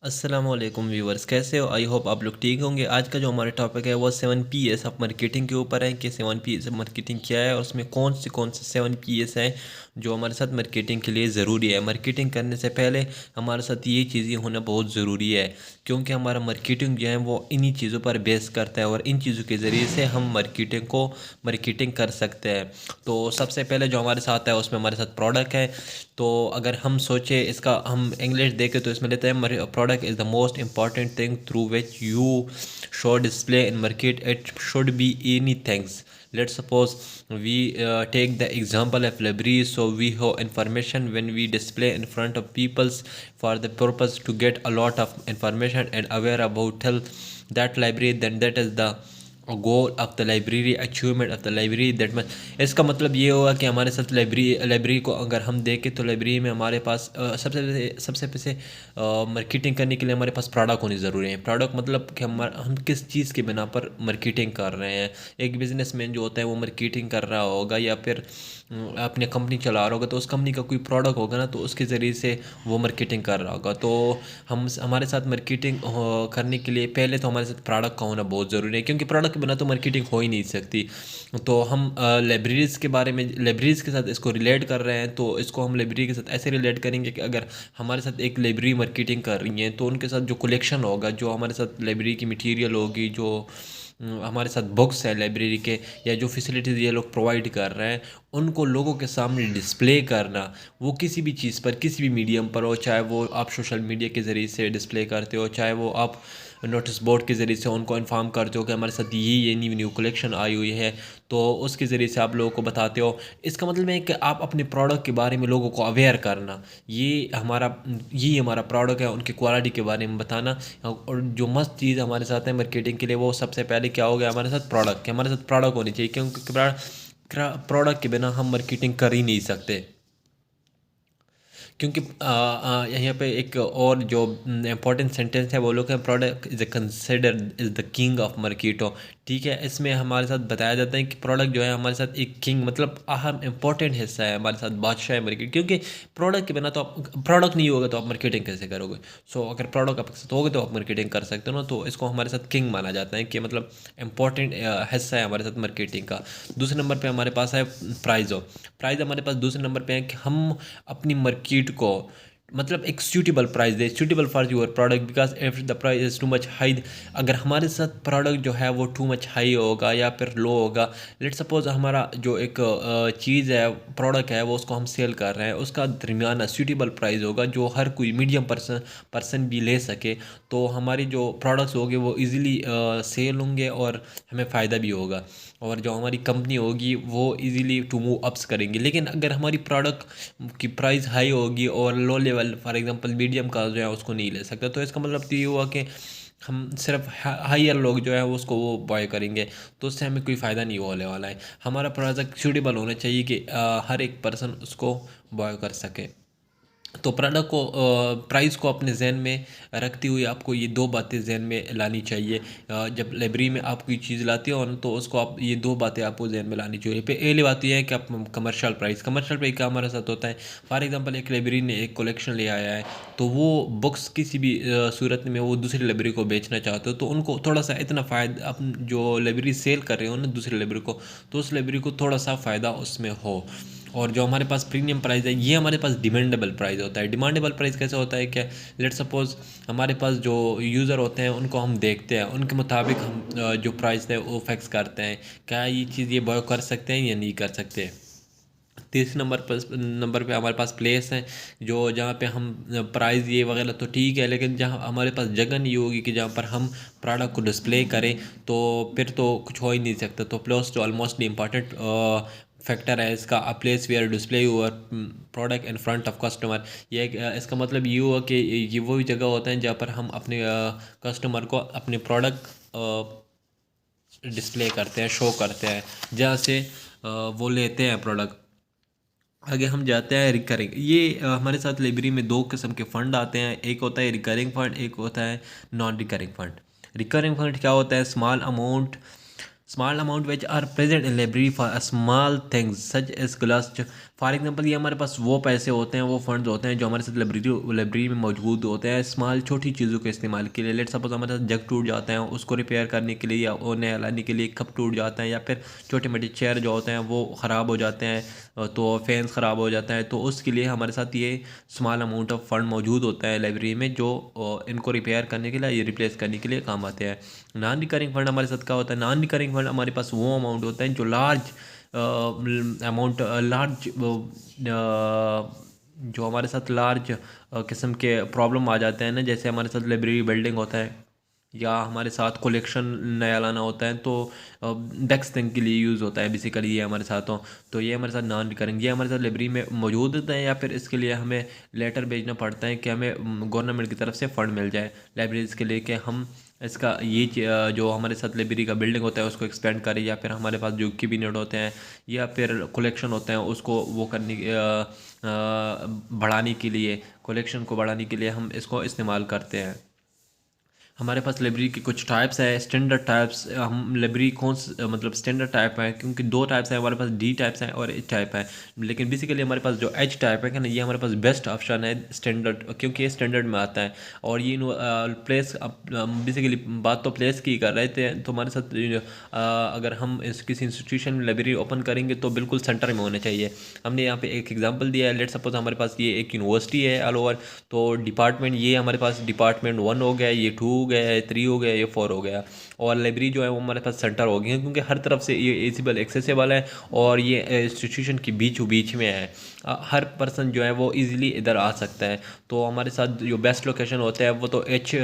अस्सलामुअलैकुम व्यूवर्स, कैसे हो? आई होप आप लोग ठीक होंगे। आज का जो हमारा टॉपिक है वो 7 Ps ऑफ मार्केटिंग के ऊपर है कि 7 Ps ऑफ मार्केटिंग क्या है और उसमें कौन से 7 Ps हैं जो हमारे साथ मार्केटिंग के लिए ज़रूरी है। मार्केटिंग करने से पहले हमारे साथ ये चीज़ें होना बहुत ज़रूरी है, क्योंकि हमारा मार्केटिंग जो है वो इन्हीं चीज़ों पर बेस करता है और इन चीज़ों के ज़रिए से हम मार्केटिंग कर सकते हैं। तो सबसे पहले जो हमारे साथ है उसमें हमारे साथ प्रोडक्ट है। तो अगर हम सोचें, इसका हम इंग्लिश देखें तो इसमें लेते हैं product is the most important thing through which you show display in market. It should be any things. Let's suppose we take the example of library. So we have information when we display in front of peoples for the purpose to get a lot of information and aware about tell that library, then that is the goal of the library, achievement of the library that much. इसका मतलब ये होगा कि हमारे साथ library को अगर हम देखें तो लाइब्रेरी में हमारे पास सबसे पहले मार्केटिंग करने के लिए हमारे पास प्रोडक्ट होनी ज़रूरी है। प्रोडक्ट मतलब कि हम किस चीज़ के बिना पर मार्केटिंग कर रहे हैं। एक बिजनेसमैन जो होता है वो मार्केटिंग कर रहा होगा या फिर अपनी कंपनी चला रहा होगा, तो उस कंपनी का कोई प्रोडक्ट होगा ना, तो उसके ज़रिए से वो मार्केटिंग कर रहा होगा। तो हमारे साथ मार्केटिंग करने के लिए पहले तो हमारे साथ प्रोडक्ट का होना बहुत ज़रूरी है, क्योंकि प्रोडक्ट के बिना तो मार्केटिंग हो ही नहीं सकती। तो हम लाइब्रेरीज़ के बारे में लाइब्रेरीज़ के साथ इसको रिलेट कर रहे हैं, तो इसको हम लाइब्रेरी के साथ ऐसे रिलेट करेंगे कि अगर हमारे साथ एक लाइब्रेरी मार्केटिंग कर रही है तो उनके साथ जो कलेक्शन होगा, जो हमारे साथ लाइब्रेरी की मटेरियल होगी, जो हमारे साथ बुक्स है लाइब्रेरी के, या जो फैसिलिटीज़ ये लोग प्रोवाइड कर रहे हैं, उनको लोगों के सामने डिस्प्ले करना। वो किसी भी चीज़ पर, किसी भी मीडियम पर हो, चाहे वो आप सोशल मीडिया के ज़रिए से डिस्प्ले करते हो, चाहे वो आप नोटिस बोर्ड के ज़रिए से उनको इन्फॉर्म करते हो कि हमारे साथ ये न्यू कलेक्शन आई हुई है, तो उसके ज़रिए से आप लोगों को बताते हो। इसका मतलब है कि आप अपने प्रोडक्ट के बारे में लोगों को अवेयर करना, ये हमारा प्रोडक्ट है, उनकी क्वालिटी के बारे में बताना। और जो मस्त चीज़ हमारे साथ है मार्केटिंग के लिए, वो सबसे पहले क्या हो गया, हमारे साथ प्रोडक्ट, हमारे साथ प्रोडक्ट होनी चाहिए, क्योंकि प्रोडक्ट के बिना हम मार्केटिंग कर ही नहीं सकते। क्योंकि यहाँ पे एक और जो इम्पोर्टेंट सेंटेंस है वो लोग हैं, product is consider is the king of मार्केटो। ठीक है, इसमें हमारे साथ बताया जाता है कि प्रोडक्ट जो है हमारे साथ एक किंग, मतलब अहम इम्पोर्टेंट हिस्सा है, हमारे साथ बादशाह है मार्केट। क्योंकि प्रोडक्ट के बिना तो आप, प्रोडक्ट नहीं होगा तो आप मार्केटिंग कैसे करोगे? सो अगर प्रोडक्ट आपके साथ होगा तो आप मार्केटिंग कर सकते हो ना। तो इसको हमारे साथ किंग माना जाता है कि मतलब इम्पोर्टेंट हिस्सा है हमारे साथ मार्केटिंग का। दूसरे नंबर पर हमारे पास है प्राइज़ हमारे पास दूसरे नंबर पे है कि हम अपनी मार्केट को मतलब एक suitable price they, suitable for your product, because if the price is too much high, अगर हमारे साथ प्रोडक्ट जो है वो टू मच हाई होगा या फिर लो होगा, लेट सपोज हमारा जो एक चीज़ है, प्रोडक्ट है, वो उसको हम सेल कर रहे हैं, उसका दरमियाना सूटेबल प्राइस होगा जो हर कोई मीडियम पर्सन भी ले सके, तो हमारी जो प्रोडक्ट्स होंगे वो इजीली सेल होंगे और हमें फ़ायदा भी होगा, और जो हमारी कंपनी होगी वो इजीली टू मूव अप्स करेंगी। लेकिन अगर हमारी प्रोडक्ट की प्राइस हाई होगी और low level for example medium का जो है उसको नहीं ले सकता, तो इसका मतलब तो ये हुआ कि हम सिर्फ हायर लोग जो है उसको वो बाय करेंगे, तो उससे हमें कोई फ़ायदा नहीं होने वाला है। हमारा प्रोडक्ट सूटेबल होना चाहिए कि हर एक पर्सन उसको बाय कर सके। तो प्रोडक्ट को प्राइस को अपने जहन में रखते हुए आपको ये दो बातें जहन में लानी चाहिए। जब लाइब्रेरी में आप कोई चीज़ लाते हो ना, तो उसको आप ये दो बातें आपको जहन में लानी चाहिए। पहली बात ये है कि आप कमर्शियल प्राइस का हमारे साथ होता है। फॉर एग्जांपल एक लाइब्रेरी ने एक कलेक्शन ले आया है, तो वो बुक्स किसी भी सूरत में वो दूसरी लाइब्रेरी को बेचना चाहते हो, तो उनको थोड़ा सा इतना फ़ायदा, अपन जो लाइब्रेरी सेल कर रहे हो ना दूसरी लाइब्रेरी को, तो उस लाइब्रेरी को थोड़ा सा फ़ायदा उसमें हो। और जो हमारे पास प्रीमियम प्राइस है, ये हमारे पास डिमांडेबल प्राइस होता है। डिमांडेबल प्राइस कैसे होता है? क्या, लेट सपोज हमारे पास जो यूज़र होते हैं उनको हम देखते हैं, उनके मुताबिक हम जो प्राइस है वो फिक्स करते हैं, क्या ये चीज़ ये बाय कर सकते हैं या नहीं कर सकते। तीसरे नंबर पे हमारे पास प्लेस है, जो जहाँ पे हम प्राइस ये वगैरह तो ठीक है, लेकिन जहाँ हमारे पास जगह नहीं होगी कि जहाँ पर हम प्रोडक्ट को डिस्प्ले करें, तो फिर तो कुछ हो ही नहीं सकता। तो प्लेस तो ऑलमोस्ट इम्पॉर्टेंट फैक्टर है इसका। A place where display your product in front of customer. ये इसका मतलब ये हुआ कि ये वही जगह होता है जहाँ पर हम अपने कस्टमर को अपने प्रोडक्ट डिस्प्ले करते हैं, शो करते हैं, जहाँ से वो लेते हैं प्रोडक्ट। आगे हम जाते हैं रिकरिंग। ये हमारे साथ लाइब्रेरी में दो किस्म के फ़ंड आते हैं, एक होता है रिकरिंग फ़ंड, एक होता है non recurring fund. Recurring fund क्या होता है? Small amount which are present in library for small things such as glass. For example ये हमारे पास वो पैसे होते हैं, वो फंड्स होते हैं जो हमारे साथ लाइब्रेरी में मौजूद होते हैं स्मॉल छोटी चीज़ों के इस्तेमाल के लिए। लेट सपोज हमारे साथ जग टूट जाते हैं, उसको रिपेयर करने के लिए या उन्हें लाने के लिए कप टूट जाते हैं, या फिर छोटे मोटे चेयर जो होते हैं वो ख़राब हो जाते हैं, तो फैंस ख़राब हो जाता है, तो उसके लिए हमारे साथ ये स्मॉल अमाउंट ऑफ फंड मौजूद होता है लाइब्रेरी में जो इनको रिपेयर करने के लिए या रिप्लेस करने के लिए काम आते हैं। नॉन रिकरिंग फंड हमारे साथ क्या होता है? नॉन रिकरिंग फंड हमारे पास वो अमाउंट होता है जो लार्ज अमाउंट लार्ज जो हमारे साथ लार्ज किस्म के प्रॉब्लम आ जाते हैं ना, जैसे हमारे साथ लाइब्रेरी बिल्डिंग होता है या हमारे साथ कलेक्शन नया लाना होता है, तो डेस्क थिंग के लिए यूज़ होता है बेसिकली ये हमारे साथ हो। तो ये हमारे साथ नॉन रिकरिंग, ये हमारे साथ लाइब्रेरी में मौजूद होता है, या फिर इसके लिए हमें लेटर भेजना पड़ता है कि हमें गवर्नमेंट की तरफ से फ़ंड मिल जाए लाइब्रेरीज़ के लिए कि हम इसका ये जो हमारे साथ लाइब्रेरी का बिल्डिंग होता है उसको एक्सपेंड करें, या फिर हमारे पास जो कैबिनेट होते हैं या फिर कलेक्शन होते हैं उसको वो करने बढ़ाने के लिए, कलेक्शन को बढ़ाने के लिए हम इसको इस्तेमाल करते हैं। हमारे पास लाइब्रेरी के कुछ टाइप्स है, स्टैंडर्ड टाइप्स। हम लाइब्रेरी मतलब स्टैंडर्ड टाइप है, क्योंकि दो टाइप्स है हमारे पास, डी टाइप्स है और एच टाइप है। लेकिन बेसिकली हमारे पास जो एच टाइप है ना, ये हमारे पास बेस्ट ऑप्शन है स्टैंडर्ड, क्योंकि ये स्टैंडर्ड में आता है। और ये प्लेस बेसिकली बात तो प्लेस की कर रहे थे, तो हमारे साथ अगर हम किसी इंस्टीट्यूशन में लाइब्रेरी ओपन करेंगे तो बिल्कुल सेंटर में होना चाहिए। हमने यहाँ पे एक एग्जांपल दिया है, लेट सपोज हमारे पास ये एक यूनिवर्सिटी है ऑल ओवर, तो डिपार्टमेंट ये हमारे पास डिपार्टमेंट 1 हो गया, ये 2 हो गया, ये 3 हो गया, ये 4 हो गया, और लाइब्रेरी जो है वो हमारे पास सेंटर हो गई है, क्योंकि हर तरफ से ये एसिबल एक्सेसिबल है और ये इंस्टीट्यूशन के बीच में है। हर पर्सन जो है वो इजीली इधर आ सकता है। तो हमारे साथ जो बेस्ट लोकेशन होता है वो तो एच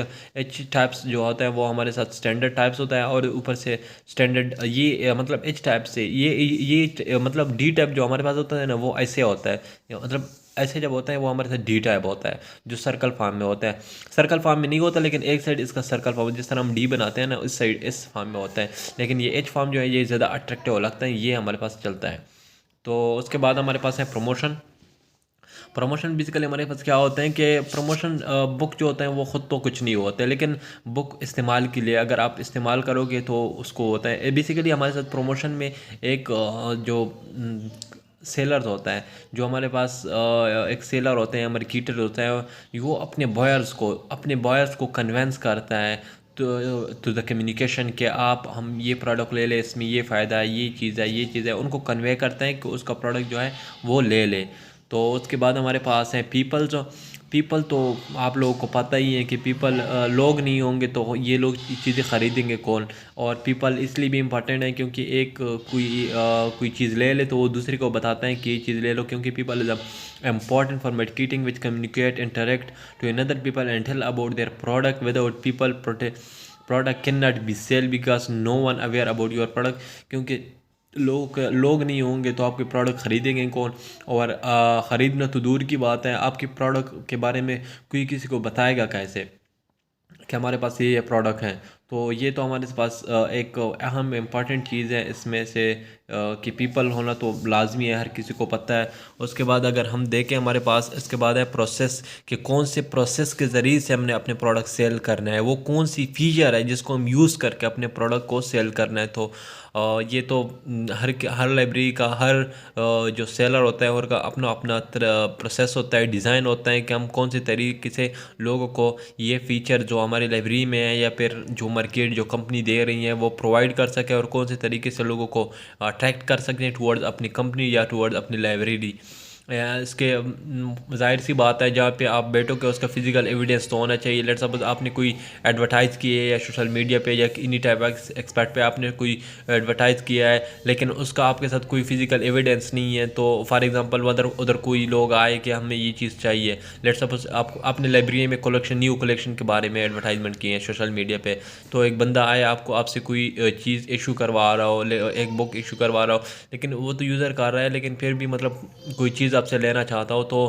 टाइप्स जो होता है वो हमारे साथ स्टैंडर्ड टाइप्स होता है, और ऊपर से स्टैंडर्ड ये मतलब एच टाइप से ये मतलब डी टाइप जो हमारे पास होता है ना वो ऐसे होता है, मतलब ऐसे जब होता है वो हमारे साथ डी टाइप होता है जो सर्कल फॉर्म में होता है। सर्कल फॉर्म में नहीं होता, लेकिन एक साइड इसका सर्कल फॉर्म जिस तरह हम डी बनाते हैं ना उस साइड इस फॉर्म में होता है, लेकिन ये एच फॉर्म जो है ये ज़्यादा अट्रैक्टिव लगता है, ये हमारे पास चलता है। तो उसके बाद हमारे पास है प्रमोशन। प्रमोशन बेसिकली हमारे पास क्या होते हैं कि प्रमोशन बुक जो होते हैं वो ख़ुद तो कुछ नहीं होते, लेकिन बुक इस्तेमाल के लिए अगर आप इस्तेमाल करोगे तो उसको होता है। बेसिकली हमारे साथ प्रमोशन में एक जो सेलर्स होता है, जो हमारे पास एक सेलर होते हैं, मार्केटर होता है, वो अपने बॉयर्स को कन्वेंस करता है टू द कम्युनिकेशन कि आप हम ये प्रोडक्ट ले लें, इसमें ये फ़ायदा है, ये चीज़ है, उनको कन्वे करते हैं कि उसका प्रोडक्ट जो है वो ले ले। तो उसके बाद हमारे पास हैं पीपल तो आप लोगों को पता ही है कि पीपल लोग नहीं होंगे तो ये लोग चीज़ें ख़रीदेंगे कौन। और पीपल इसलिए भी इम्पॉर्टेंट है क्योंकि एक कोई चीज़ ले ले तो वो दूसरे को बताता है कि ये चीज़ ले लो, क्योंकि people is important for marketing which communicate interact to another people and tell about their product. Without people product cannot be sell because no one aware about your product, क्योंकि लोग नहीं होंगे तो आपके प्रोडक्ट ख़रीदेंगे कौन, और ख़रीदना तो दूर की बात है, आपके प्रोडक्ट के बारे में कोई किसी को बताएगा कैसे कि हमारे पास ये प्रोडक्ट हैं। तो ये तो हमारे पास एक अहम इम्पॉर्टेंट चीज़ है इसमें से कि पीपल होना तो लाजमी है, हर किसी को पता है। उसके बाद अगर हम देखें हमारे पास इसके बाद है प्रोसेस, कि कौन से प्रोसेस के ज़रिए से हमने अपने प्रोडक्ट सेल करना है, वो कौन सी फीचर है जिसको हम यूज़ करके अपने प्रोडक्ट को सेल करना है। तो ये तो हर लाइब्रेरी का हर जो सेलर होता है उनका अपना अपना प्रोसेस होता है, डिज़ाइन होता है कि हम कौन से तरीके से लोगों को ये फ़ीचर जो हमारी लाइब्रेरी में है या फिर जो मार्केट जो कंपनी दे रही है वो प्रोवाइड कर सके, और कौन से तरीके से लोगों को अट्रैक्ट कर सकते हैं टुवर्ड्स अपनी कंपनी या टुवर्ड्स अपनी लाइब्रेरी। इसके ज़ाहिर सी बात है जहाँ पे आप बैठोगे उसका फिजिकल एविडेंस तो होना चाहिए। लेट्स सपोज आपने कोई एडवर्टाइज़ की है या सोशल मीडिया पे या इन्हीं टाइप एक्सपर्ट पे आपने कोई एडवर्टाइज़ किया है, लेकिन उसका आपके साथ कोई फिजिकल एविडेंस नहीं है, तो फॉर एग्जांपल उधर कोई लोग आए कि हमें ये चीज़ चाहिए। लेट्स सपोज आपने लाइब्रेरी में न्यू कलेक्शन के बारे में एडवर्टाइजमेंट किए हैं सोशल मीडिया पर, तो एक बंदा आए आपसे कोई चीज़ इशू करवा रहा हो, एक बुक इशू करवा रहा हो, लेकिन वो तो यूज़र कर रहा है, लेकिन फिर भी मतलब कोई चीज़ आपसे लेना चाहता हो तो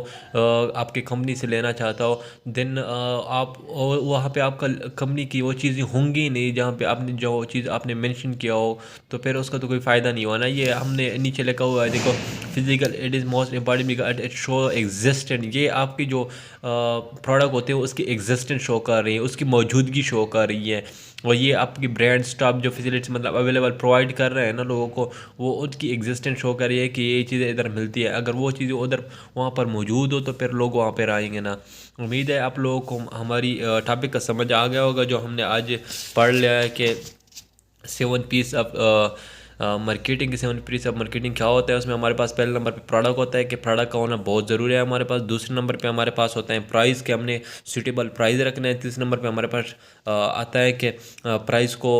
आपकी कंपनी से लेना चाहता हो, देन आप वहाँ पे आपका कंपनी की वो चीज़ें होंगी नहीं जहाँ पे आपने जो चीज़ आपने मेंशन किया हो, तो फिर उसका तो कोई फ़ायदा नहीं हुआ ना। ये हमने नीचे लिखा हुआ है देखो, physical it is most important because it show existent. ये आपकी जो प्रोडक्ट होते हैं उसकी एग्जिस्टेंस शो कर रही है, उसकी मौजूदगी शो कर रही है। और ये आपकी ब्रांड स्टॉप जो फैसिलिटीज मतलब अवेलेबल प्रोवाइड कर रहे हैं ना लोगों को, वो उनकी एग्जिस्टेंस शो कर रही है कि ये चीज़ें इधर मिलती है। अगर वो चीज़ें उधर वहाँ पर मौजूद हो तो फिर लोग वहाँ पर आएंगे ना। उम्मीद है आप लोगों को हमारी टॉपिक का समझ आ गया होगा, जो हमने आज पढ़ लिया है कि 7 पीस ऑफ मार्केटिंग के 7 पीस ऑफ मार्केटिंग क्या होता है। उसमें हमारे पास पहले नंबर पे प्रोडक्ट होता है कि प्रोडक्ट का होना बहुत ज़रूरी है हमारे पास। दूसरे नंबर पे हमारे पास होता है प्राइस के, हमने सूटेबल प्राइस रखना है। तीसरे नंबर पे हमारे पास आता है कि प्राइस को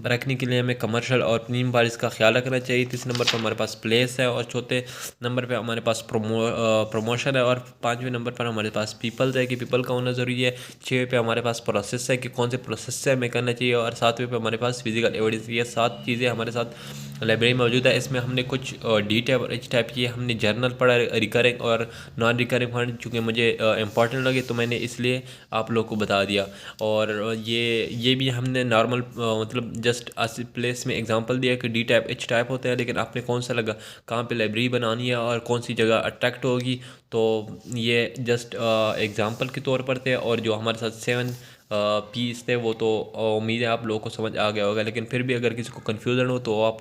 रखने के लिए हमें कमर्शियल और प्रीमियम प्राइस का ख्याल रखना चाहिए। तीसरे नंबर पे हमारे पास प्लेस है, और चौथे नंबर पे हमारे पास प्रमोशन है, और पाँचवें नंबर पर हमारे पास पीपल्स है कि पीपल का होना ज़रूरी है। छः पे हमारे पास प्रोसेस है कि कौन से प्रोसेस से हमें करना चाहिए, और सातवें पे हमारे पास फिजिकल एविडेंस। ये 7 चीज़ें हमारे साथ लाइब्रेरी मौजूद है। इसमें हमने कुछ डी टाइप और एच टाइप की हमने जर्नल पढ़ा, रिकरिंग और नॉन रिकरिंग फंड, चूँकि मुझे इंपॉर्टेंट लगे तो मैंने इसलिए आप लोग को बता दिया। और ये भी हमने नॉर्मल मतलब जस्ट ऐसे प्लेस में एग्जांपल दिया कि डी टाइप एच टाइप होते हैं, लेकिन आपने कौन सा लगा, कहाँ पे लाइब्रेरी बनानी है और कौन सी जगह अट्रैक्ट होगी, तो ये जस्ट एग्जांपल के तौर पर थे। और जो हमारे साथ 7 पीस थे वो तो उम्मीद है आप लोगों को समझ आ गया होगा, लेकिन फिर भी अगर किसी को कन्फ्यूज़न हो तो आप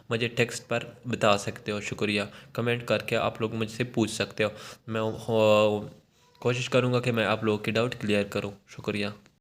मुझे टेक्स्ट पर बता सकते हो। शुक्रिया, कमेंट करके आप लोग मुझसे पूछ सकते हो। मैं कोशिश करूँगा कि मैं आप लोगों के डाउट क्लियर करूँ। शुक्रिया।